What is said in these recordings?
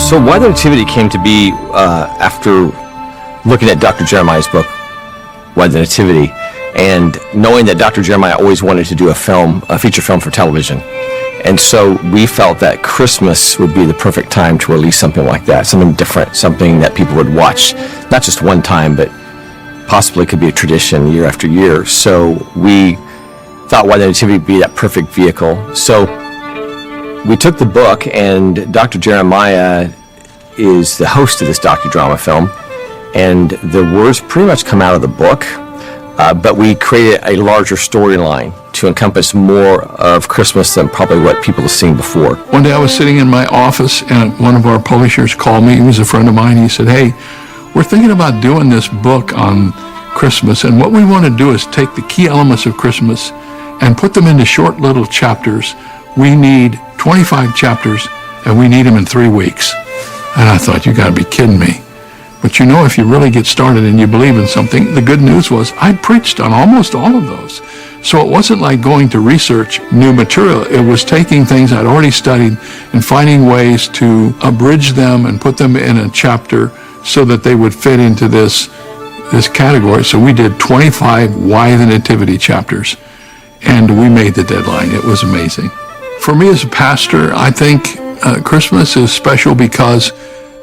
So Why the Nativity came to be after looking at Dr. Jeremiah's book, Why the Nativity, and knowing that Dr. Jeremiah always wanted to do a feature film for television. And so we felt that Christmas would be the perfect time to release something like that, something different, something that people would watch, not just one time, but possibly could be a tradition year after year. So we thought Why the Nativity would be that perfect vehicle. So we took the book, and Dr. Jeremiah is the host of this docudrama film, and the words pretty much come out of the book, but we created a larger storyline to encompass more of Christmas than probably what people have seen before. One day I was sitting in my office, and one of our publishers called me. He was a friend of mine. He said, "Hey, we're thinking about doing this book on Christmas, and what we want to do is take the key elements of Christmas and put them into short little chapters. We need 25 chapters, and we need them in 3 weeks." And I thought, you got to be kidding me. But you know, if you really get started and you believe in something, the good news was I'd preached on almost all of those. So it wasn't like going to research new material. It was taking things I'd already studied and finding ways to abridge them and put them in a chapter so that they would fit into this category. So we did 25 Why the Nativity chapters, and we made the deadline. It was amazing. For me as a pastor, I think Christmas is special because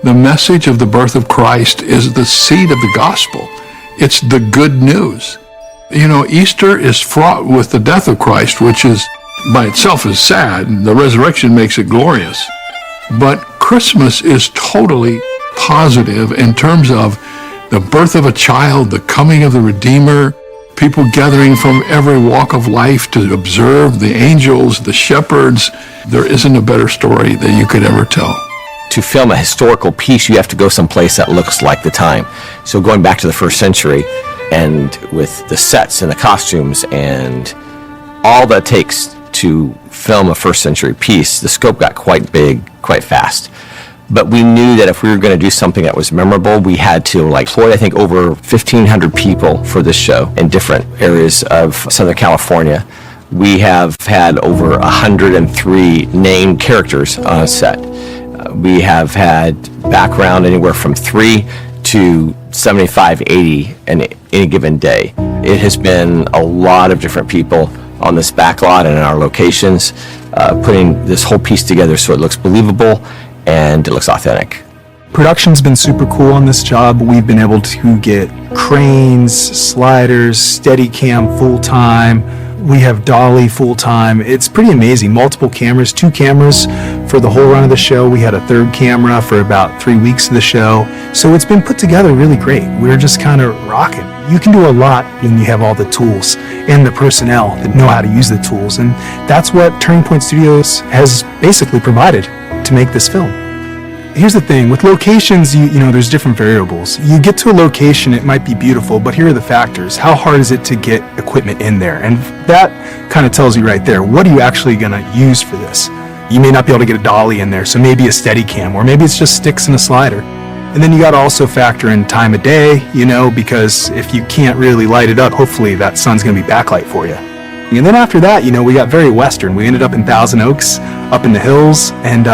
the message of the birth of Christ is the seed of the gospel. It's the good news. You know, Easter is fraught with the death of Christ, which is by itself is sad. The resurrection makes it glorious. But Christmas is totally positive in terms of the birth of a child, the coming of the Redeemer, people gathering from every walk of life to observe, the angels, the shepherds. There isn't a better story that you could ever tell. To film a historical piece, you have to go someplace that looks like the time. So going back to the first century, and with the sets and the costumes and all that takes to film a first century piece, the scope got quite big, quite fast. But we knew that if we were going to do something that was memorable, we had to employ, I think, over 1,500 people for this show in different areas of Southern California. We have had over 103 named characters on set. We have had background anywhere from 3 to 75, 80 in any given day. It has been a lot of different people on this backlot and in our locations, putting this whole piece together so it looks believable and it looks authentic. Production's been super cool on this job. We've been able to get cranes, sliders, Steadicam full-time. We have dolly full-time. It's pretty amazing. Multiple cameras, 2 cameras for the whole run of the show. We had a 3rd camera for about 3 weeks of the show. So it's been put together really great. We're just kind of rocking. You can do a lot when you have all the tools and the personnel that know how to use the tools. And that's what Turning Point Studios has basically provided to make this film. Here's the thing, with locations, you know, there's different variables. You get to a location, it might be beautiful, but here are the factors. How hard is it to get equipment in there? And that kind of tells you right there, what are you actually going to use for this? You may not be able to get a dolly in there, so maybe a Steadicam, or maybe it's just sticks and a slider. And then you got to also factor in time of day, you know, because if you can't really light it up, hopefully that sun's going to be backlight for you. And then after that, you know, we got very Western. We ended up in Thousand Oaks, up in the hills, and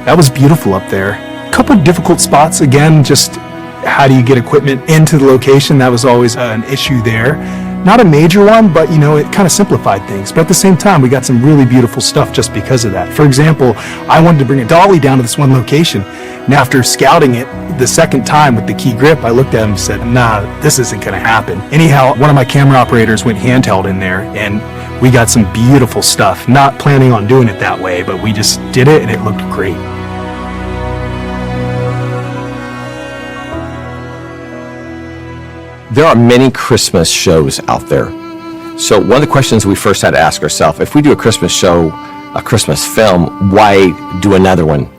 that was beautiful up there. A couple difficult spots, again, just how do you get equipment into the location? That was always an issue there. Not a major one, but you know, it kind of simplified things. But at the same time, we got some really beautiful stuff just because of that. For example, I wanted to bring a dolly down to this one location. And after scouting it the second time with the key grip, I looked at him and said, nah, this isn't gonna happen. Anyhow, one of my camera operators went handheld in there and we got some beautiful stuff. Not planning on doing it that way, but we just did it and it looked great. There are many Christmas shows out there. So one of the questions we first had to ask ourselves, if we do a Christmas show, a Christmas film, why do another one?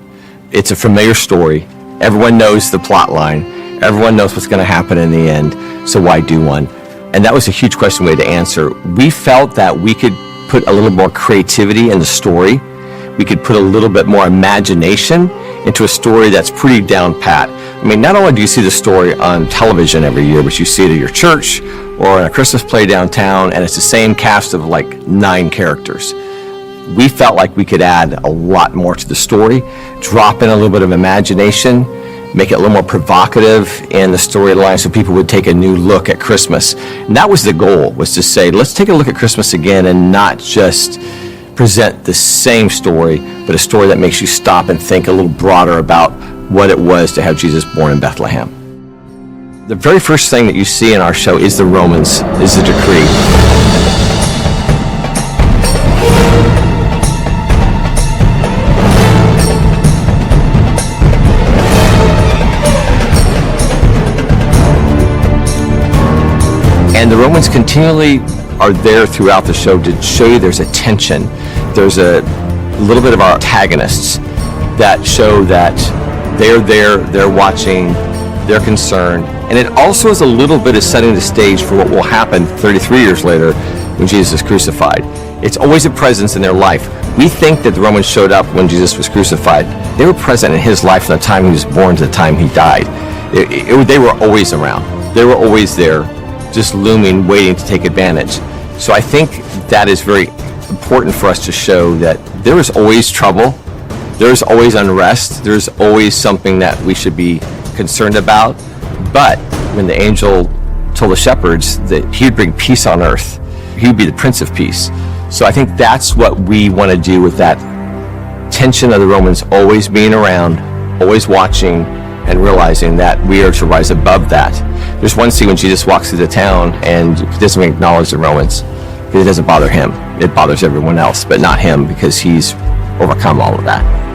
It's a familiar story. Everyone knows the plot line. Everyone knows what's going to happen in the end. So why do one? And that was a huge question we had to answer. We felt that we could put a little more creativity in the story. We could put a little bit more imagination into a story that's pretty down pat. I mean, not only do you see the story on television every year, but you see it at your church or in a Christmas play downtown, and it's the same cast of like 9 characters. we felt like we could add a lot more to the story, drop in a little bit of imagination, make it a little more provocative in the storyline so people would take a new look at Christmas. And that was the goal, was to say, let's take a look at Christmas again and not just present the same story, but a story that makes you stop and think a little broader about what it was to have Jesus born in Bethlehem. The very first thing that you see in our show is the Romans, is the decree. And the Romans continually are there throughout the show to show you there's a tension. There's a little bit of our antagonists that show that they're there, they're watching, they're concerned. And it also is a little bit of setting the stage for what will happen 33 years later when Jesus is crucified. It's always a presence in their life. We think that the Romans showed up when Jesus was crucified. They were present in his life from the time he was born to the time he died. They were always around. They were always there, just looming, waiting to take advantage. So I think that is very important for us to show that there is always trouble, there's always unrest, there's always something that we should be concerned about. But when the angel told the shepherds that he would bring peace on earth, he would be the Prince of Peace. So I think that's what we want to do with that tension of the Romans always being around, always watching, and realizing that we are to rise above that. There's one scene when Jesus walks through the town and he doesn't acknowledge the Romans because it doesn't bother him. It bothers everyone else, but not him, because he's overcome all of that.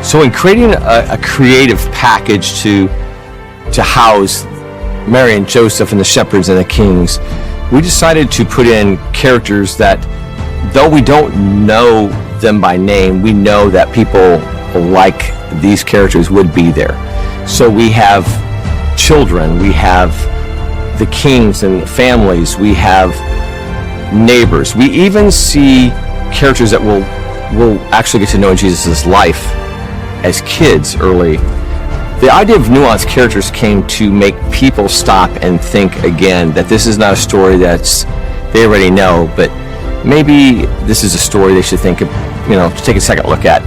So in creating a creative package to house Mary and Joseph and the shepherds and the kings, we decided to put in characters that, though we don't know them by name, we know that people like these characters would be there. So we have children, we have the kings and families, we have neighbors. We even see characters that we'll actually get to know in Jesus' life as kids early. The idea of nuanced characters came to make people stop and think again that this is not a story that's they already know, but maybe this is a story they should think of, to take a second look at.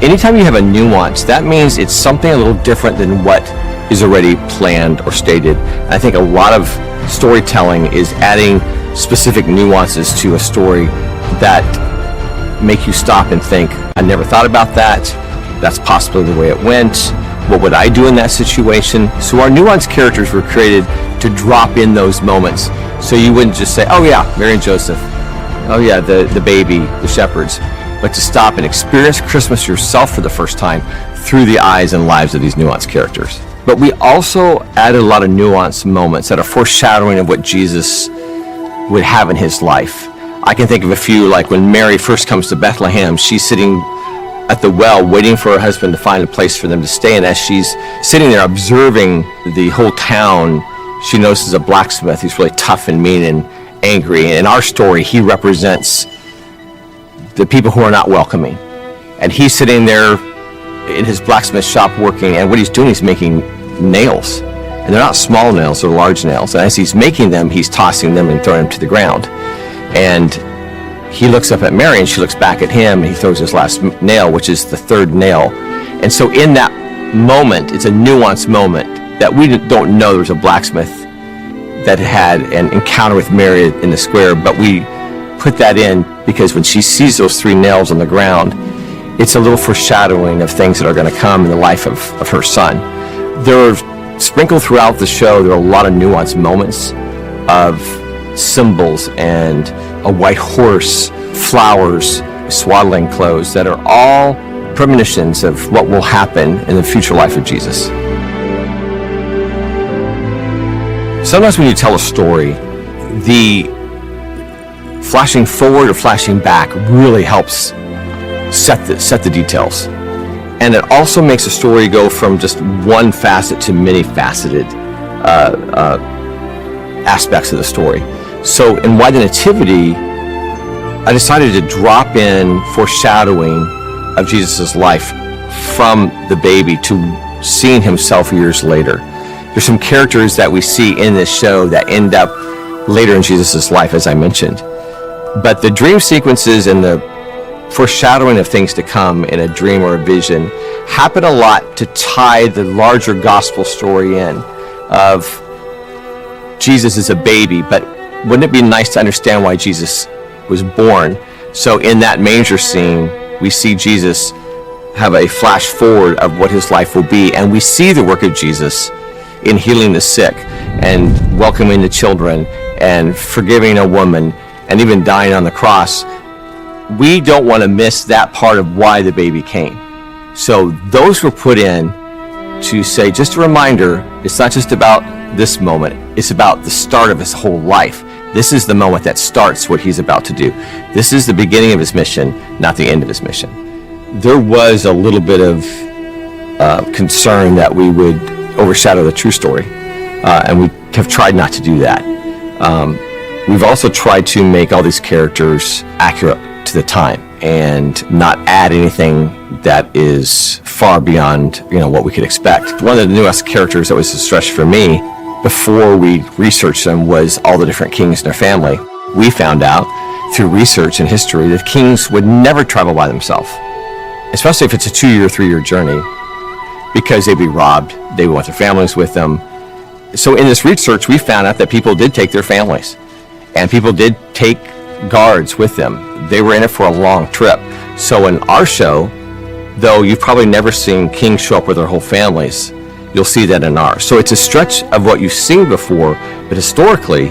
Anytime you have a nuance, that means it's something a little different than what is already planned or stated. And I think a lot of storytelling is adding specific nuances to a story that make you stop and think, I never thought about that. That's possibly the way it went. What would I do in that situation? So our nuanced characters were created to drop in those moments. So you wouldn't just say, oh yeah, Mary and Joseph. Oh yeah, the baby, the shepherds. But to stop and experience Christmas yourself for the first time through the eyes and lives of these nuanced characters. But we also added a lot of nuanced moments that are foreshadowing of what Jesus would have in his life. I can think of a few, like when Mary first comes to Bethlehem, she's sitting at the well waiting for her husband to find a place for them to stay, and as she's sitting there observing the whole town, she notices a blacksmith who's really tough and mean and angry. And in our story, he represents the people who are not welcoming, and he's sitting there in his blacksmith shop working, and what he's doing is making nails, and they're not small nails, they're large nails, and as he's making them, he's tossing them and throwing them to the ground. And he looks up at Mary and she looks back at him, and he throws his last nail, which is the third nail. And so in that moment, it's a nuanced moment that we don't know there's a blacksmith that had an encounter with Mary in the square, but we put that in because when she sees those three nails on the ground, it's a little foreshadowing of things that are going to come in the life of her son. There are sprinkled throughout the show, there are a lot of nuanced moments of symbols and a white horse, flowers, swaddling clothes that are all premonitions of what will happen in the future life of Jesus. Sometimes when you tell a story, the flashing forward or flashing back really helps set the details. And it also makes a story go from just one facet to many faceted aspects of the story. So in Why the Nativity, I decided to drop in foreshadowing of Jesus' life from the baby to seeing himself years later. There's some characters that we see in this show that end up later in Jesus' life, as I mentioned. But the dream sequences and the foreshadowing of things to come in a dream or a vision happen a lot to tie the larger gospel story in of Jesus as a baby. But wouldn't it be nice to understand why Jesus was born? So in that manger scene, we see Jesus have a flash forward of what his life will be, and we see the work of Jesus in healing the sick and welcoming the children and forgiving a woman and even dying on the cross. We don't want to miss that part of why the baby came. So those were put in to say, just a reminder, it's not just about this moment, it's about the start of his whole life. This is the moment that starts what he's about to do. This is the beginning of his mission, not the end of his mission. There was a little bit of concern that we would overshadow the true story, and we have tried not to do that. We've also tried to make all these characters accurate to the time and not add anything that is far beyond what we could expect. One of the newest characters that was a stretch for me before we researched them was all the different kings and their family. We found out through research and history that kings would never travel by themselves, especially if it's a 2-year, 3-year journey, because they'd be robbed. They would want their families with them. So in this research, we found out that people did take their families, and people did take guards with them. They were in it for a long trip. So in our show, though you've probably never seen kings show up with their whole families, you'll see that in ours. So it's a stretch of what you've seen before, but historically,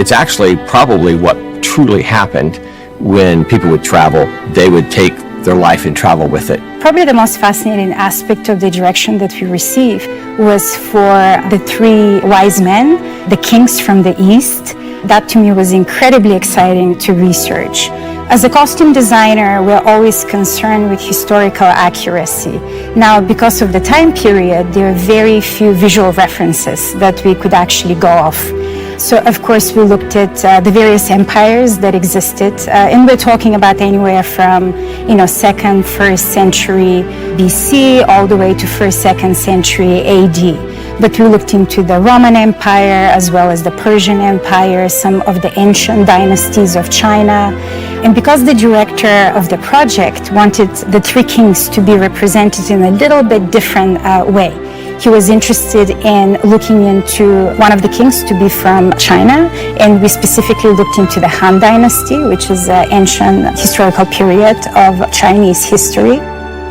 it's actually probably what truly happened when people would travel. They would take their life and travel with it. Probably the most fascinating aspect of the direction that we received was for the 3 wise men, the kings from the East. That to me was incredibly exciting to research. As a costume designer, we're always concerned with historical accuracy. Now, because of the time period, there are very few visual references that we could actually go off. So, of course, we looked at the various empires that existed, and we're talking about anywhere from, 2nd, 1st century BC all the way to 1st, 2nd century AD. But we looked into the Roman Empire as well as the Persian Empire, some of the ancient dynasties of China. And because the director of the project wanted the 3 kings to be represented in a little bit different way, he was interested in looking into one of the kings to be from China, and we specifically looked into the Han Dynasty, which is an ancient historical period of Chinese history.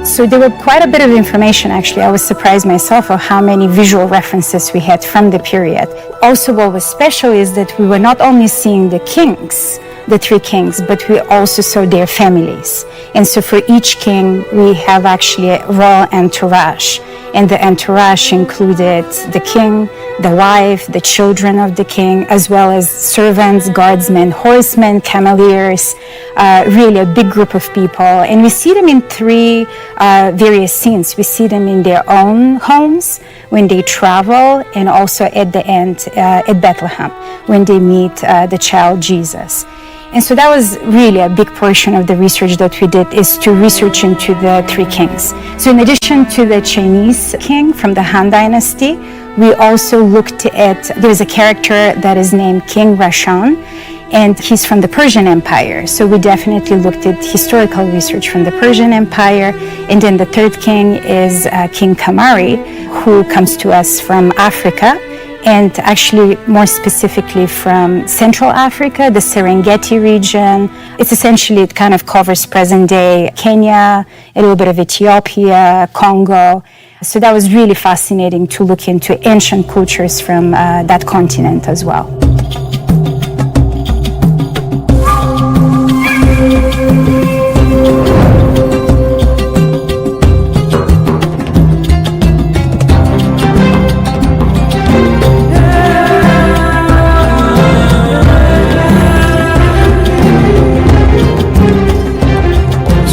So there were quite a bit of information, actually. I was surprised myself of how many visual references we had from the period. Also, what was special is that we were not only seeing the kings, the 3 kings, but we also saw their families. And so for each king, we have actually a royal entourage. And the entourage included the king, the wife, the children of the king, as well as servants, guardsmen, horsemen, cameleers, really a big group of people. And we see them in 3 various scenes. We see them in their own homes, when they travel, and also at the end at Bethlehem, when they meet the child Jesus. And so that was really a big portion of the research that we did, is to research into the 3 kings. So in addition to the Chinese king from the Han Dynasty, we also looked at, there's a character that is named King Rashan, and he's from the Persian Empire. So we definitely looked at historical research from the Persian Empire. And then the 3rd king is King Kamari, who comes to us from Africa, and actually more specifically from Central Africa, the Serengeti region. It's essentially, it kind of covers present-day Kenya, a little bit of Ethiopia, Congo. So that was really fascinating to look into ancient cultures from that continent as well.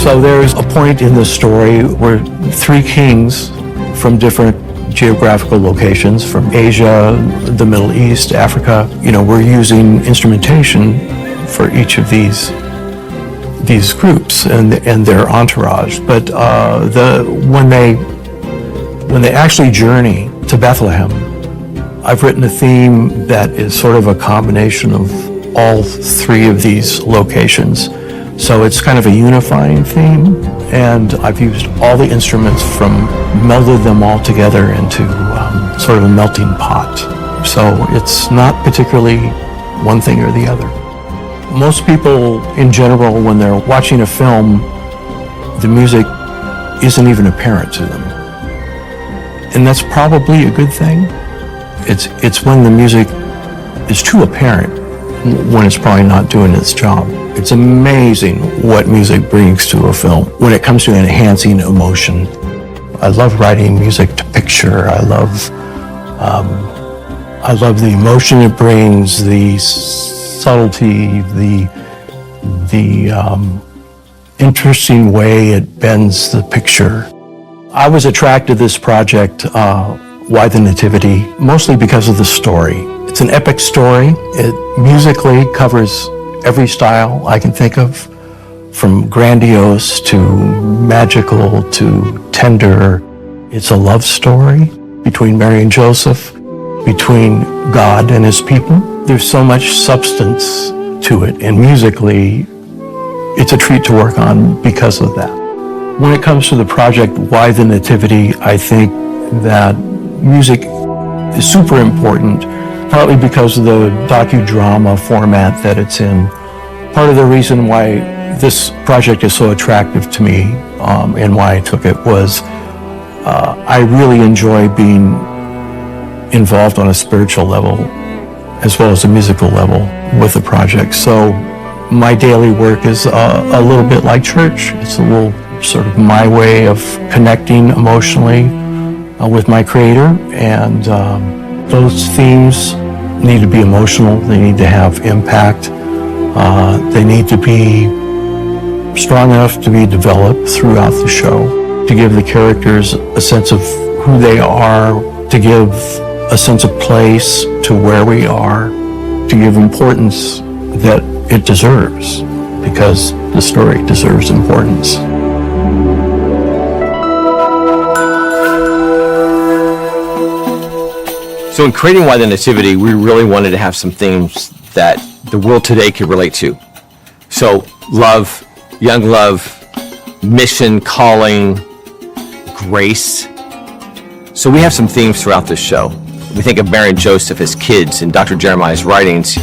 So there's a point in the story where three kings from different geographical locations, from Asia, the Middle East, Africa, we're using instrumentation for each of these groups and their entourage. But when they actually journey to Bethlehem, I've written a theme that is sort of a combination of all three of these locations. So it's kind of a unifying theme, and I've used all the instruments melded them all together into sort of a melting pot. So it's not particularly one thing or the other. Most people in general, when they're watching a film, the music isn't even apparent to them. And that's probably a good thing. It's when the music is too apparent when it's probably not doing its job. It's amazing what music brings to a film when it comes to enhancing emotion. I love writing music to picture. I love the emotion it brings, the subtlety, the interesting way it bends the picture. I was attracted to this project, Why the Nativity, mostly because of the story. It's an epic story. It musically covers every style I can think of, from grandiose to magical to tender. It's a love story between Mary and Joseph, between God and his people. There's so much substance to it, and musically, it's a treat to work on because of that. When it comes to the project Why the Nativity, I think that music is super important, partly because of the docudrama format that it's in. Part of the reason why this project is so attractive to me and why I took it was I really enjoy being involved on a spiritual level as well as a musical level with the project. So my daily work is a little bit like church. It's a little sort of my way of connecting emotionally with my Creator, and those themes need to be emotional. They need to have impact. They need to be strong enough to be developed throughout the show, to give the characters a sense of who they are, to give a sense of place to where we are, to give importance that it deserves, because the story deserves importance. So in creating Why the Nativity, we really wanted to have some themes that the world today could relate to. So love, young love, mission, calling, grace. So we have some themes throughout this show. We think of Mary and Joseph as kids. In Dr. Jeremiah's writings,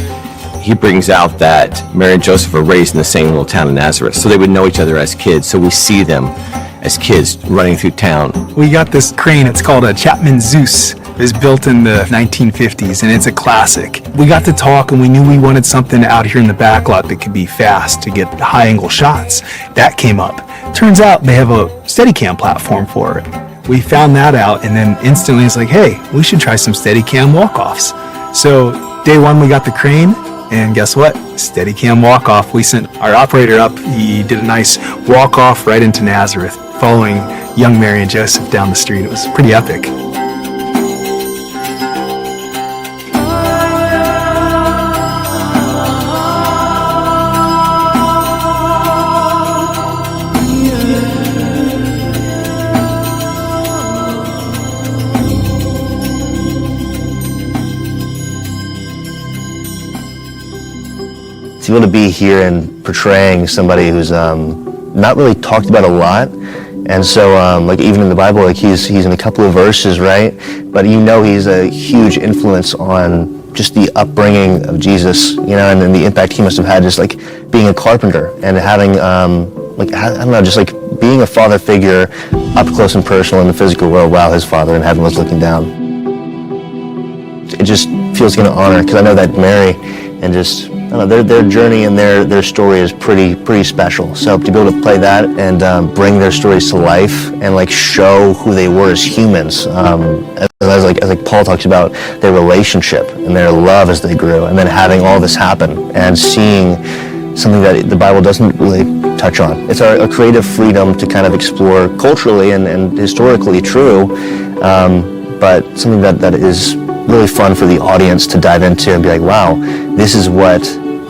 he brings out that Mary and Joseph were raised in the same little town of Nazareth, so they would know each other as kids. So we see them as kids running through town. We got this crane, it's called a Chapman Zeus. It was built in the 1950s, and it's a classic. We got to talk, and we knew we wanted something out here in the back lot that could be fast to get high-angle shots. That came up. Turns out they have a Steadicam platform for it. We found that out, and then instantly it's like, hey, we should try some Steadicam walk-offs. So day one, we got the crane, and guess what? Steadicam walk-off. We sent our operator up. He did a nice walk-off right into Nazareth, following young Mary and Joseph down the street. It was pretty epic. To be able to be here and portraying somebody who's not really talked about a lot, and so like even in the Bible, like he's in a couple of verses, right? But he's a huge influence on just the upbringing of Jesus, and then the impact he must have had just like being a carpenter and having just like being a father figure up close and personal in the physical world while his father in heaven was looking down. It just feels like an honor, because I know that Mary and just their journey and their story is pretty special. So to be able to play that and bring their stories to life and like show who they were as humans, as like Paul talks about their relationship and their love as they grew, and then having all this happen and seeing something that the Bible doesn't really touch on. It's a creative freedom to kind of explore culturally and historically true, but something that is really fun for the audience to dive into and be like, wow, this is what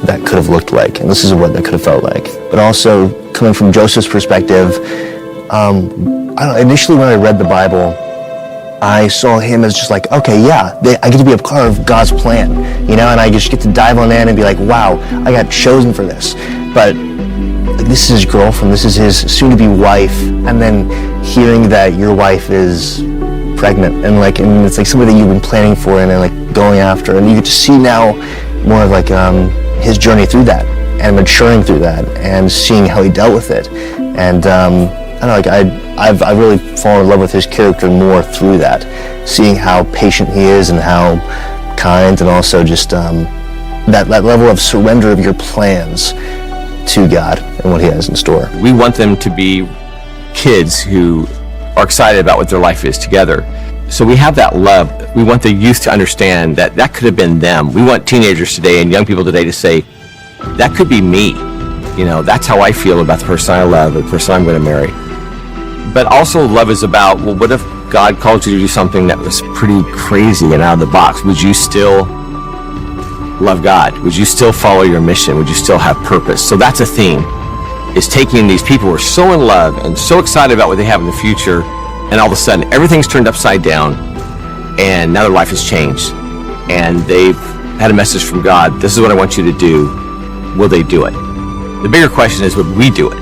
that could have looked like, and this is what that could have felt like. But also, coming from Joseph's perspective, I don't know, initially when I read the Bible, I saw him as just like, okay, yeah, I get to be a part of God's plan, you know, and I just get to dive on in and be like, wow, I got chosen for this. But like, this is his girlfriend, this is his soon-to-be wife, and then hearing that your wife is pregnant, and it's like something that you've been planning for and like going after, and you get to see now more of like his journey through that and maturing through that and seeing how he dealt with it. And I don't know, like I've really fallen in love with his character more through that, seeing how patient he is and how kind, and also just that level of surrender of your plans to God and what he has in store. We want them to be kids who are excited about what their life is together. So we have that love. We want the youth to understand that that could have been them. We want teenagers today and young people today to say, that could be me. You know, that's how I feel about the person I love, or the person I'm going to marry. But also love is about, well, what if God called you to do something that was pretty crazy and out of the box? Would you still love God? Would you still follow your mission? Would you still have purpose? So that's a theme, is taking these people who are so in love and so excited about what they have in the future, and all of a sudden everything's turned upside down, and now their life has changed, and they've had a message from God. This is what I want you to do. Will they do it? The bigger question is, would we do it?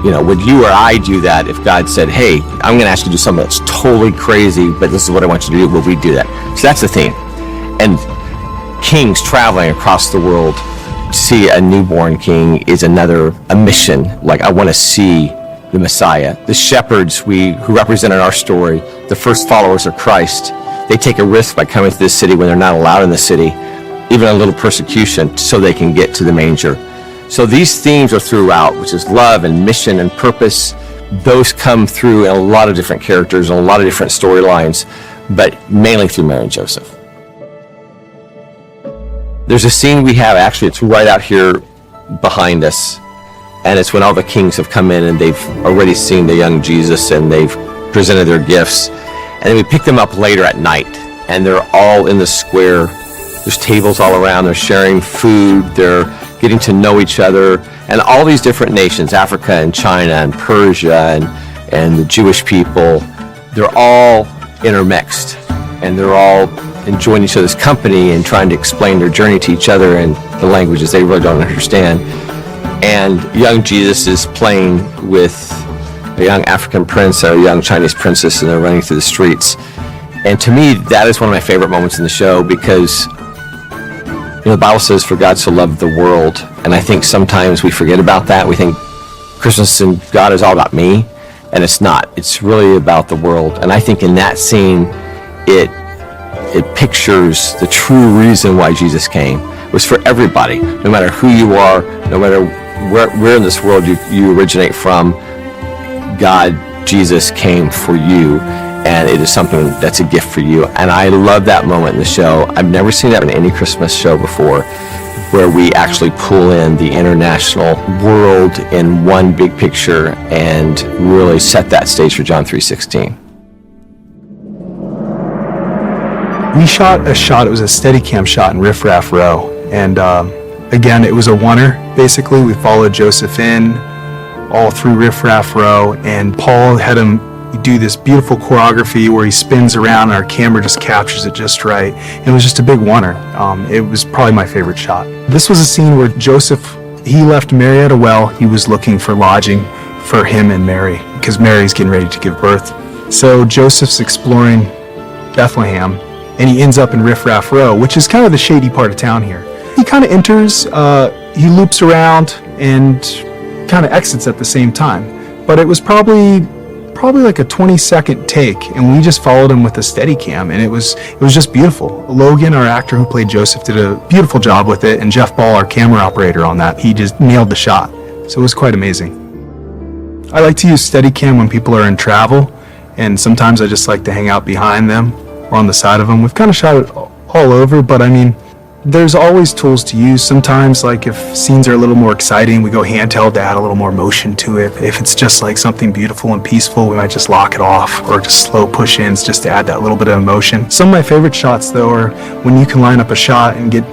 You know, would you or I do that if God said, hey, I'm going to ask you to do something that's totally crazy, but this is what I want you to do? Will we do that? So that's the theme. And kings traveling across the world to see a newborn king is a mission. Like, I want to see the Messiah. The shepherds who represent in our story, the first followers of Christ, they take a risk by coming to this city when they're not allowed in the city, even a little persecution, so they can get to the manger. So these themes are throughout, which is love and mission and purpose. Those come through in a lot of different characters and a lot of different storylines, but mainly through Mary and Joseph. There's a scene we have, actually, it's right out here behind us, and it's when all the kings have come in and they've already seen the young Jesus and they've presented their gifts. And then we pick them up later at night, and they're all in the square. There's tables all around, they're sharing food, they're getting to know each other, and all these different nations, Africa and China and Persia and the Jewish people, they're all intermixed, and they're all enjoying each other's company and trying to explain their journey to each other in the languages they really don't understand. And young Jesus is playing with a young African prince or a young Chinese princess, and they're running through the streets. And to me, that is one of my favorite moments in the show, because the Bible says, for God so loved the world, and I think sometimes we forget about that. We think Christmas and God is all about me, and it's not. It's really about the world. And I think in that scene, it pictures the true reason why Jesus came. It was for everybody, no matter who you are, no matter where in this world you originate from. God, Jesus came for you, and it is something that's a gift for you. And I love that moment in the show. I've never seen that in any Christmas show before, where we actually pull in the international world in one big picture and really set that stage for John 3:16. We shot a shot, it was a Steadicam shot in Riff Raff Row. And again, it was a oneer. Basically, we followed Joseph in all through Riff Raff Row, and Paul had him do this beautiful choreography where he spins around and our camera just captures it just right. It was just a big oneer. It was probably my favorite shot. This was a scene where Joseph, he left Mary at a well. He was looking for lodging for him and Mary, because Mary's getting ready to give birth. So Joseph's exploring Bethlehem, and he ends up in Riff Raff Row, which is kind of the shady part of town here. He kind of enters, he loops around, and kind of exits at the same time. But it was probably like a 20-second take, and we just followed him with a Steadicam, and it was just beautiful. Logan, our actor who played Joseph, did a beautiful job with it, and Jeff Ball, our camera operator on that, he just nailed the shot. So it was quite amazing. I like to use Steadicam when people are in travel, and sometimes I just like to hang out behind them or on the side of them. We've kind of shot it all over, but I mean, There's always tools to use. Sometimes, like if scenes are a little more exciting, we go handheld to add a little more motion to it. If it's just like something beautiful and peaceful, we might just lock it off or just slow push-ins just to add that little bit of emotion. Some of my favorite shots, though, are when you can line up a shot and get,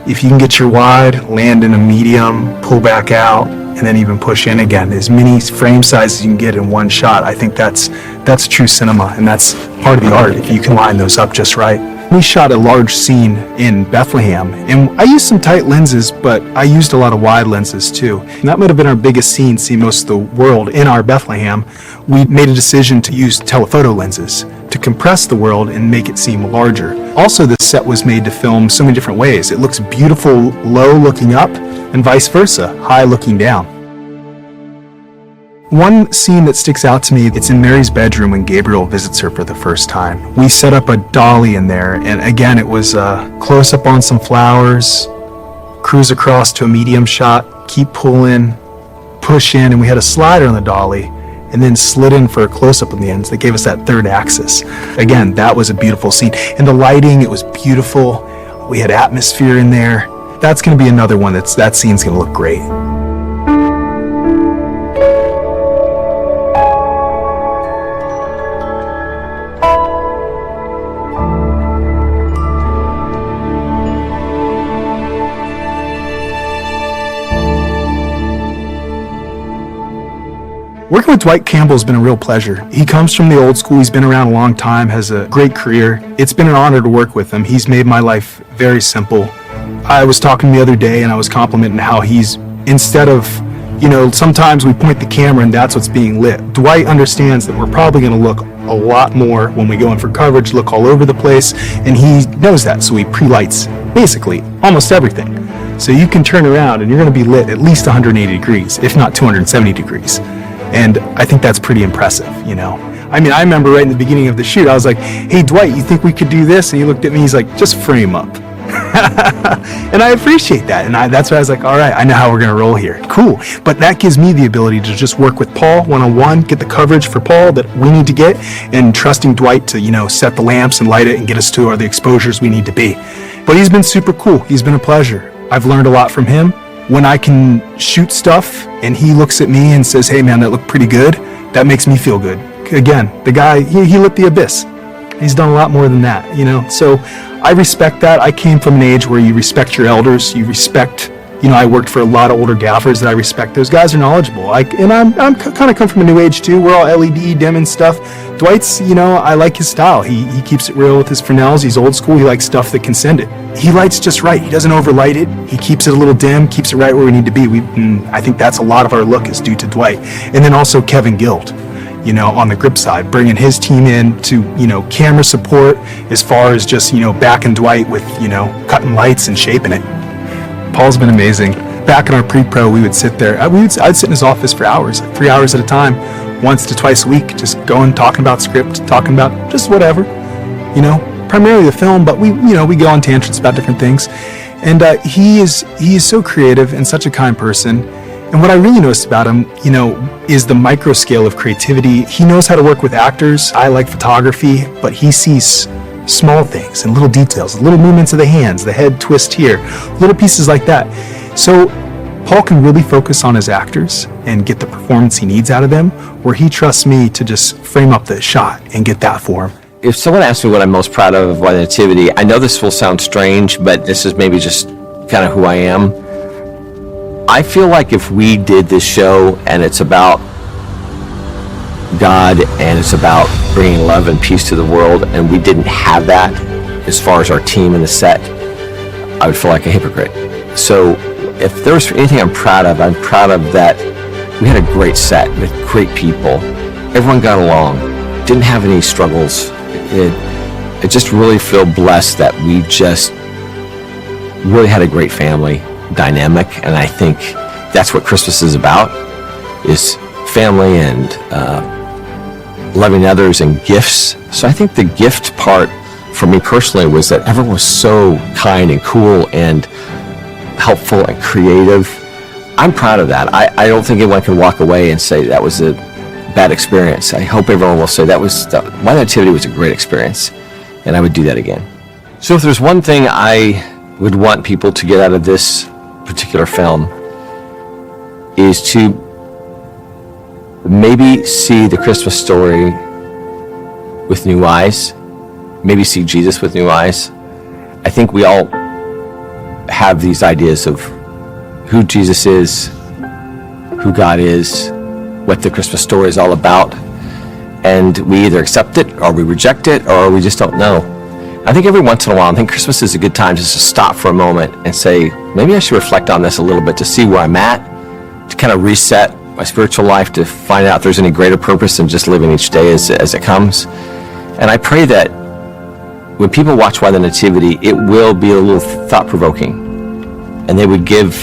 if you can get your wide, land in a medium, pull back out, and then even push in again. As many frame sizes you can get in one shot, I think that's true cinema, and that's part of the art if you can line those up just right. We shot a large scene in Bethlehem, and I used some tight lenses, but I used a lot of wide lenses too. And that might have been our biggest scene, seeing most of the world in our Bethlehem. We made a decision to use telephoto lenses to compress the world and make it seem larger. Also, the set was made to film so many different ways. It looks beautiful low looking up, and vice versa, high looking down. One scene that sticks out to me, it's in Mary's bedroom when Gabriel visits her for the first time. We set up a dolly in there, and again, it was a close-up on some flowers, cruise across to a medium shot, keep pulling, push in, and we had a slider on the dolly, and then slid in for a close-up on the ends that gave us that third axis. Again, that was a beautiful scene. And the lighting, it was beautiful. We had atmosphere in there. That's going to be another one that scene's going to look great. Working with Dwight Campbell has been a real pleasure. He comes from the old school. He's been around a long time, has a great career. It's been an honor to work with him. He's made my life very simple. I was talking the other day and I was complimenting how he's, instead of, sometimes we point the camera and that's what's being lit. Dwight understands that we're probably going to look a lot more when we go in for coverage, look all over the place, and he knows that, so he pre-lights basically almost everything. So you can turn around and you're going to be lit at least 180 degrees, if not 270 degrees. And I think that's pretty impressive, I mean, I remember right in the beginning of the shoot, I was like, hey, Dwight, you think we could do this? And he looked at me, he's like, just frame up. And I appreciate that. And that's why I was like, all right, I know how we're going to roll here. Cool. But that gives me the ability to just work with Paul one-on-one, get the coverage for Paul that we need to get, and trusting Dwight to, set the lamps and light it and get us to the exposures we need to be. But he's been super cool. He's been a pleasure. I've learned a lot from him. When I can shoot stuff and he looks at me and says, hey man, that looked pretty good, that makes me feel good. Again, the guy, he lit the abyss. He's done a lot more than that, So I respect that. I came from an age where you respect your elders, you respect, I worked for a lot of older gaffers that I respect. Those guys are knowledgeable. I'm kind of come from a new age too. We're all LED dim and stuff. Dwight's, I like his style. He keeps it real with his Fresnels. He's old school. He likes stuff that can send it. He lights just right. He doesn't overlight it. He keeps it a little dim, keeps it right where we need to be. I think that's a lot of our look is due to Dwight. And then also Kevin Guild, on the grip side, bringing his team in to, camera support as far as just, backing Dwight with, cutting lights and shaping it. Paul's been amazing. Back in our pre-pro, we would sit there. I'd sit in his office for hours, 3 hours at a time, once to twice a week, just going, talking about script, talking about just whatever, primarily the film, but we go on tangents about different things. And he is so creative and such a kind person. And what I really noticed about him, is the micro scale of creativity. He knows how to work with actors. I like photography, but he sees small things and little details, little movements of the hands, the head twist here, little pieces like that. So Paul can really focus on his actors and get the performance he needs out of them, where he trusts me to just frame up the shot and get that for him. If someone asks me what I'm most proud of the Nativity, I know this will sound strange, but this is maybe just kind of who I am. I feel like if we did this show and it's about God and it's about bringing love and peace to the world, and we didn't have that as far as our team and the set, I would feel like a hypocrite. So if there's anything I'm proud of that we had a great set with great people. Everyone got along, didn't have any struggles. I just really feel blessed that we just really had a great family dynamic, and I think that's what Christmas is about, is family and loving others and gifts. So I think the gift part for me personally was that everyone was so kind and cool and helpful and creative. I'm proud of that. I don't think anyone can walk away and say that was a bad experience. I hope everyone will say my Nativity was a great experience, and I would do that again. So if there's one thing I would want people to get out of this particular film is to maybe see the Christmas story with new eyes, maybe see Jesus with new eyes. I think we all have these ideas of who Jesus is, who God is, what the Christmas story is all about, and we either accept it or we reject it or we just don't know. I think every once in a while, I think Christmas is a good time just to stop for a moment and say, maybe I should reflect on this a little bit to see where I'm at, to kind of reset my spiritual life, to find out if there's any greater purpose than just living each day as it comes. And I pray that when people watch Why the Nativity, it will be a little thought-provoking, and they would give,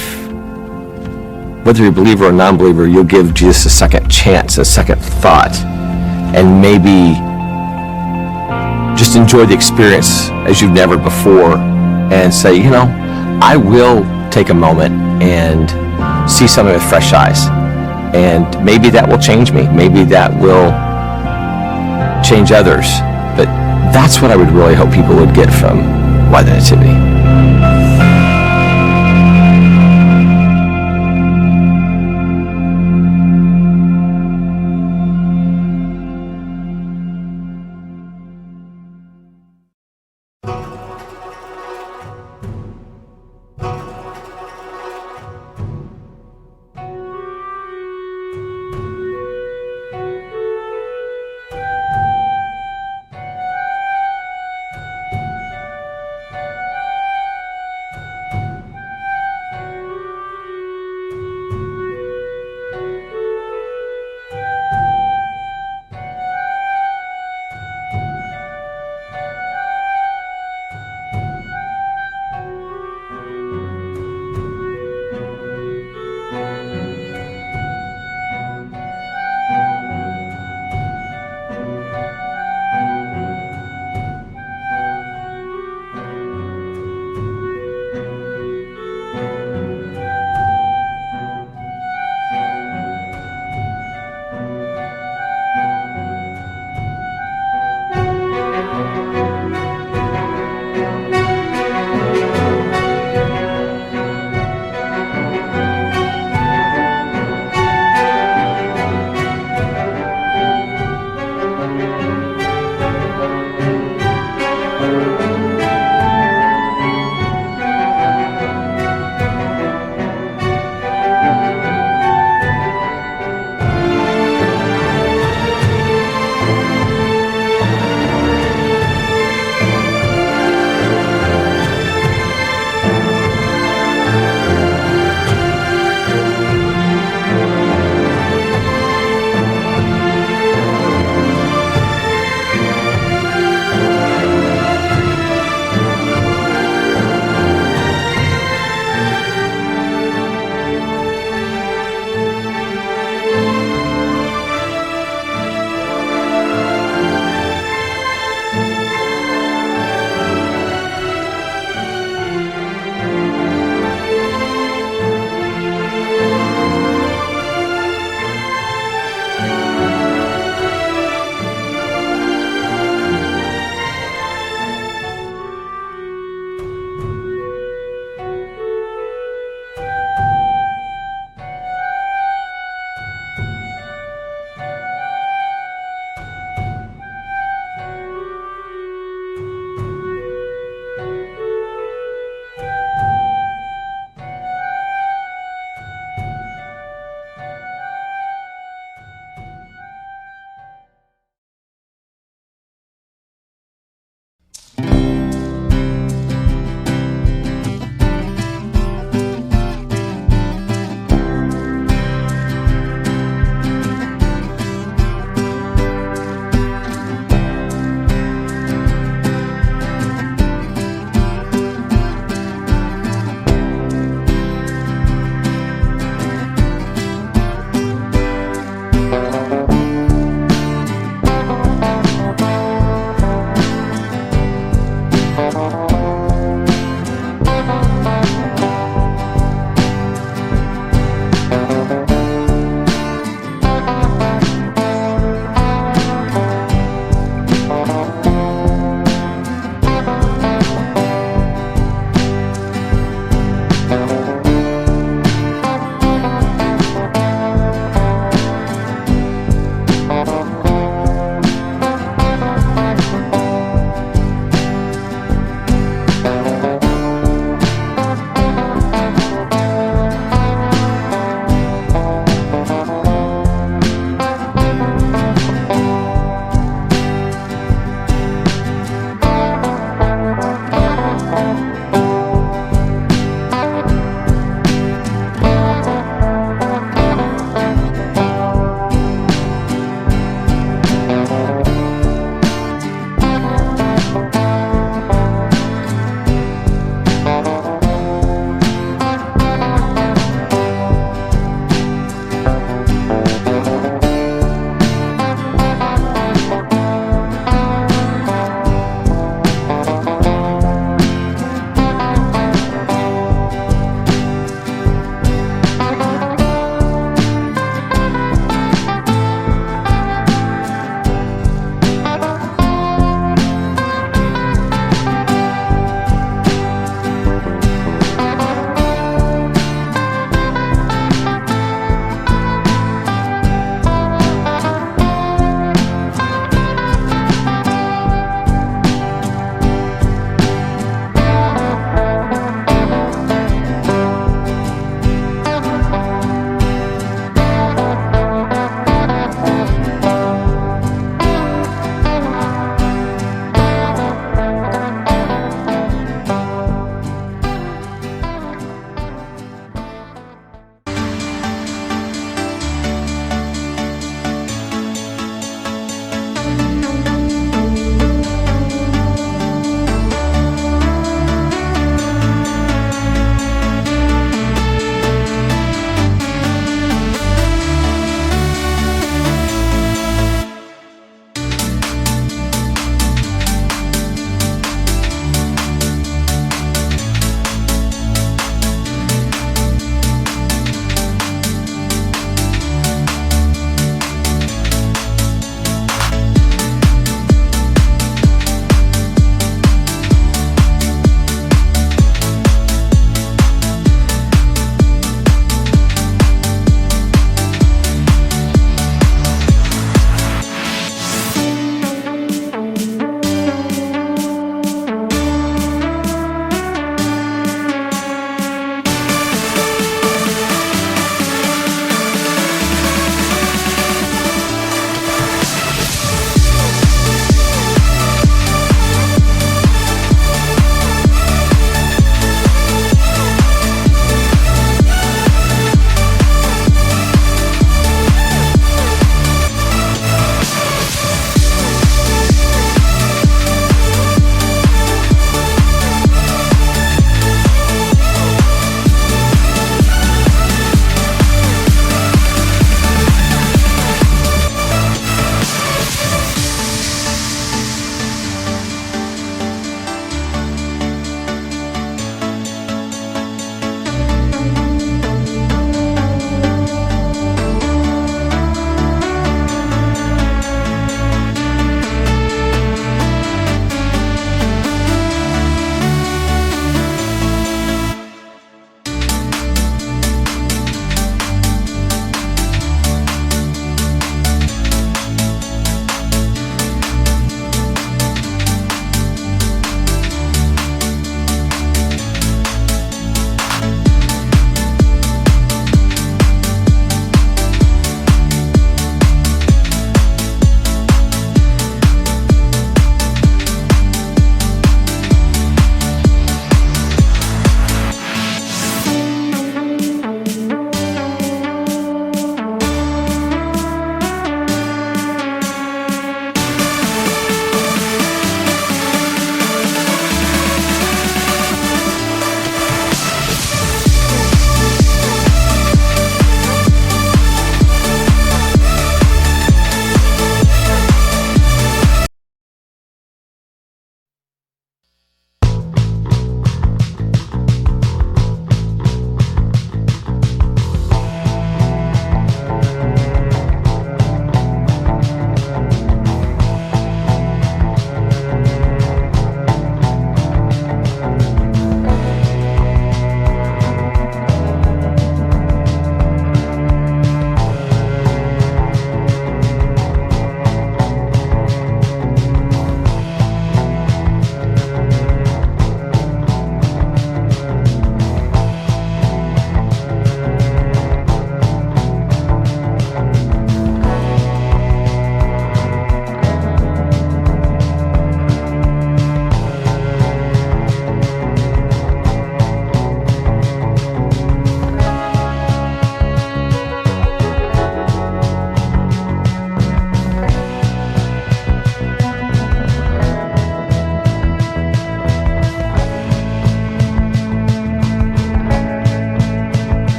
whether you're a believer or non-believer, you'll give Jesus a second chance, a second thought, and maybe just enjoy the experience as you've never before and say, you know, I will take a moment and see something with fresh eyes. And maybe that will change me. Maybe that will change others. But that's what I would really hope people would get from Why the Nativity.